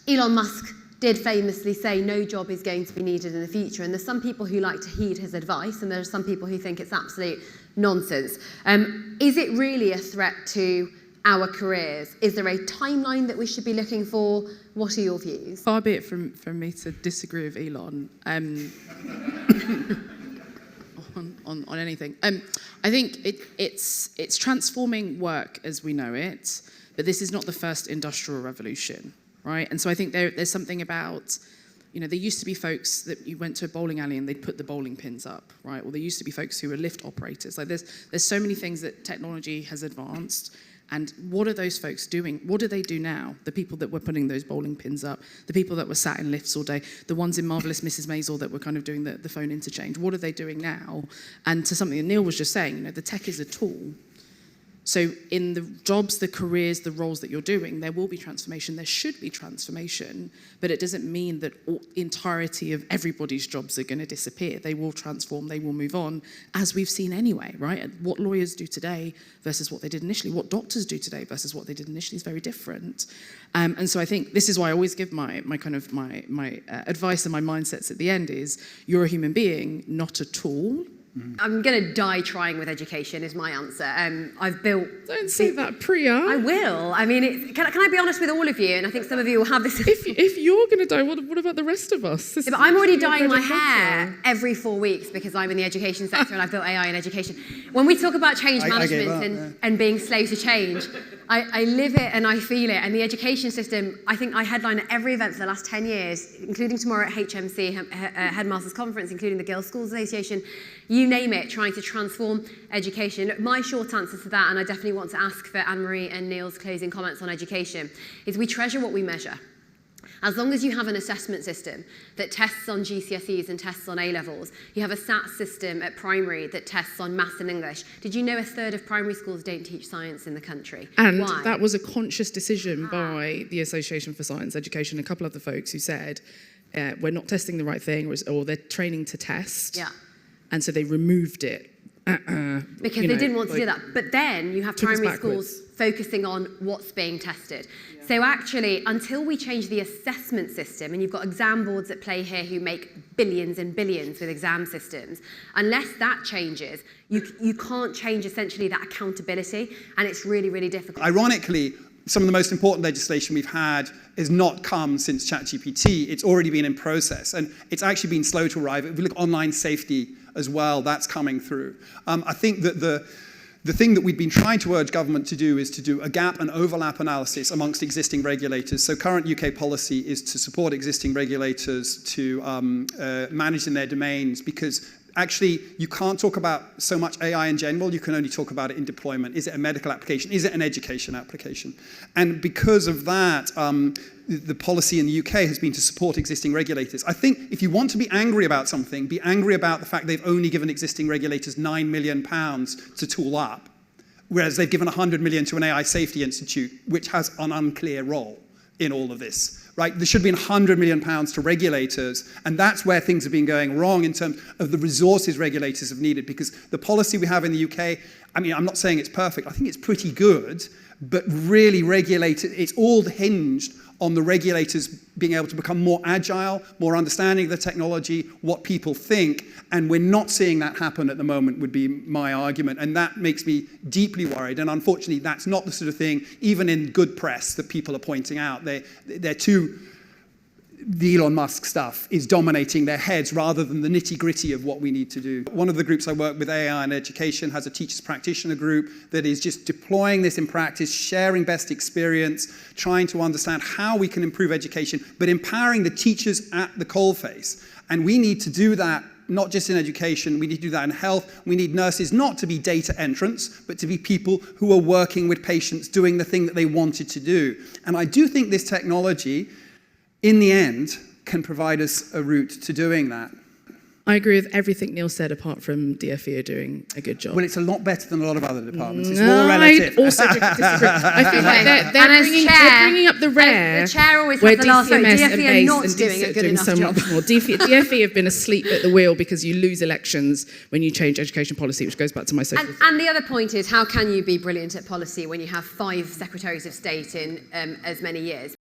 Elon Musk did famously say no job is going to be needed in the future, and there's some people who like to heed his advice, and there are some people who think it's absolute nonsense. Is it really a threat to our careers? Is there a timeline that we should be looking for? What are your views? Far be it from me to disagree with Elon on anything. I think it's transforming work as we know it, but this is not the first industrial revolution, right? And so I think there's something about, there used to be folks that you went to a bowling alley and they'd put the bowling pins up, right? Or there used to be folks who were lift operators. Like there's so many things that technology has advanced. And what are those folks doing? What do they do now? The people that were putting those bowling pins up, the people that were sat in lifts all day, the ones in Marvelous Mrs. Maisel that were kind of doing the phone interchange. What are they doing now? And to something that Neil was just saying, the tech is a tool. So in the jobs, the careers, the roles that you're doing, there will be transformation. There should be transformation, but it doesn't mean that the entirety of everybody's jobs are going to disappear. They will transform, they will move on, as we've seen anyway, right? And what lawyers do today versus what they did initially, what doctors do today versus what they did initially is very different. And so I think this is why I always give my advice and my mindsets at the end is, you're a human being, not a tool. I'm going to die trying with education is my answer. I've built... Don't say that, Priya. I will. I mean, can I be honest with all of you? And I think some of you will have this... If you're going to die, what about the rest of us? Yeah, but I'm already dyeing my hair every 4 weeks because I'm in the education sector and I've built AI in education. When we talk about change management and being slave to change, I live it and I feel it. And the education system, I think I headline at every event for the last 10 years, including tomorrow at HMC, Headmasters Conference, including the Girls' Schools Association, you name it, trying to transform education. Look, my short answer to that, and I definitely want to ask for Anne-Marie and Neil's closing comments on education, is we treasure what we measure. As long as you have an assessment system that tests on GCSEs and tests on A-levels, you have a SAT system at primary that tests on maths and English. Did you know 1/3 of primary schools don't teach science in the country? And why? That was a conscious decision by the Association for Science Education, a couple of the folks who said, we're not testing the right thing, or they're training to test. Yeah. And so they removed it. Because they didn't want to do that. But then you have primary schools focusing on what's being tested. Yeah. So actually, until we change the assessment system, and you've got exam boards at play here who make billions and billions with exam systems, unless that changes, you can't change essentially that accountability, and it's really, really difficult. Ironically, some of the most important legislation we've had has not come since ChatGPT. It's already been in process, and it's actually been slow to arrive. If we look at online safety as well, that's coming through. I think that the thing that we've been trying to urge government to do is to do a gap and overlap analysis amongst existing regulators. So current UK policy is to support existing regulators to manage in their domains, because actually, you can't talk about so much AI in general, you can only talk about it in deployment. Is it a medical application? Is it an education application? And because of that, the policy in the UK has been to support existing regulators. I think if you want to be angry about something, be angry about the fact they've only given existing regulators £9 million to tool up, whereas they've given £100 million to an AI Safety Institute, which has an unclear role in all of this. Right? There should be £100 million to regulators, and that's where things have been going wrong in terms of the resources regulators have needed, because the policy we have in the UK, I mean, I'm not saying it's perfect, I think it's pretty good, but really it's all hinged on the regulators being able to become more agile, more understanding of the technology, what people think, and we're not seeing that happen at the moment, would be my argument, and that makes me deeply worried, and unfortunately that's not the sort of thing, even in good press, that people are pointing out. They're too... The Elon Musk stuff is dominating their heads rather than the nitty-gritty of what we need to do. One of the groups I work with, AI and Education, has a teachers practitioner group that is just deploying this in practice, sharing best experience, trying to understand how we can improve education, but empowering the teachers at the coalface. And we need to do that not just in education, we need to do that in health. We need nurses not to be data entrants, but to be people who are working with patients, doing the thing that they wanted to do. And I do think this technology, in the end, can provide us a route to doing that. I agree with everything Neil said, apart from DfE are doing a good job. Well, it's a lot better than a lot of other departments. It's more relative. I also disagree. I think they're bringing up the rare. The chair always where has the last word. DCMS DfE and are not BASE doing a good enough so job. much more. DfE have been asleep at the wheel because you lose elections when you change education policy, which goes back to my social. And the other point is, how can you be brilliant at policy when you have 5 secretaries of state in as many years?